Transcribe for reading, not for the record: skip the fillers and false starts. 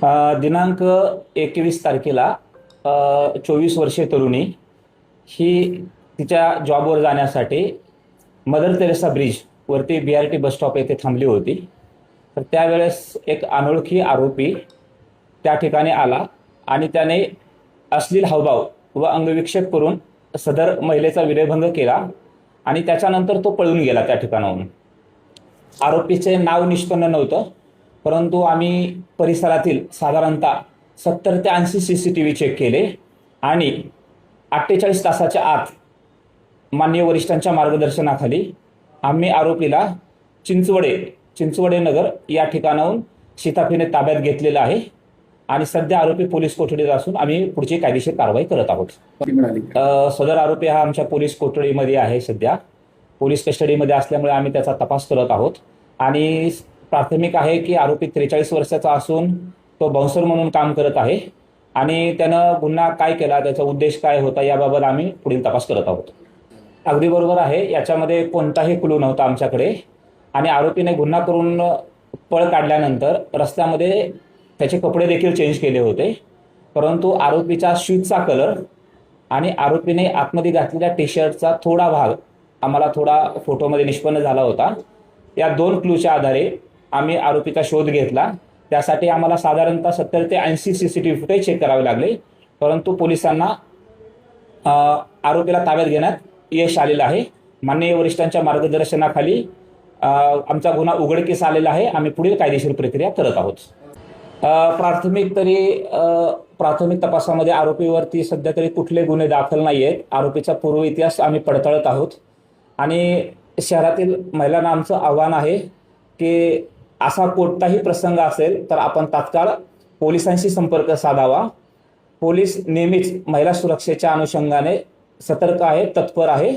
दिनांक 21 तारखेला 24 वर्षीय तरुणी ही तिच्या जॉबवर जाण्यासाठी मदर तेरेसा ब्रिजवरती BRT बस स्टॉप येथे थांबली होती. तर त्यावेळेस एक अनोळखी आरोपी त्या ठिकाणी आला आणि त्याने अश्लील हावभाव व अंगविक्षेप करून सदर महिलेचा विनयभंग केला आणि त्याच्यानंतर तो पळून गेला त्या ठिकाणाहून. आरोपीचे नाव निष्पन्न नव्हतं, परंतु आम्ही परिसरातील साधारणतः 70 ते 80 CCTV चेक केले आणि 48 तासाच्या आत माननीय वरिष्ठांच्या मार्गदर्शनाखाली आम्ही आरोपीला चिंचवडे नगर या ठिकाणाहून शिताफीने ताब्यात घेतलेलं आहे आणि सध्या आरोपी पोलीस कोठडीत असून आम्ही पुढची कायदेशीर कारवाई करत आहोत. सदर आरोपी हा आमच्या पोलीस कोठडीमध्ये आहे. सध्या पोलीस कस्टडीमध्ये असल्यामुळे आम्ही त्याचा तपास करत आहोत आणि प्राथमिक आहे की आरोपी 43 वर्षाचा असून तो बाउन्सर म्हणून काम करत आहे आणि त्यानं गुन्हा काय केला, त्याचा उद्देश काय होता याबाबत आम्ही पुढील तपास करत आहोत. अगदी बरोबर आहे, याच्यामध्ये कोणताही क्लू नव्हता आमच्याकडे आणि आरोपीने गुन्हा करून पळ काढल्यानंतर रस्त्यामध्ये त्याचे कपडे देखील चेंज केले होते, परंतु आरोपीच्या शूजचा कलर आणि आरोपीने आतमध्ये घातलेल्या टी-शर्टचा थोडा भाग आम्हाला थोडा फोटोमध्ये निष्पन्न झाला होता. या 2 क्लूच्या आधारे आम्ही आरोपीचा शोध घेतला. त्यासाठी आम्हाला साधारणतः 70 ते 80 CCTV फुटेज चेक करावे लागले, परंतु पोलिसांना आरोपीला ताब्यात घेण्यात यश आलेलं आहे. माननीय वरिष्ठांच्या मार्गदर्शनाखाली आमचा गुन्हा उघडकीस आलेला आहे. आम्ही पुढील कायदेशीर प्रक्रिया करत आहोत. प्राथमिक तपासामध्ये आरोपीवरती सध्या तरी कुठले गुन्हे दाखल नाही आहेत. आरोपीचा पूर्व इतिहास आम्ही पडताळत आहोत आणि शहरातील महिलांना आमचं आव्हान आहे की असा कोणताही प्रसंग असेल तर आपण तात्काळ पोलिसांशी संपर्क साधावा. पोलीस नेहमीच महिला सुरक्षेच्या अनुषंगाने सतर्क आहे, तत्पर आहे.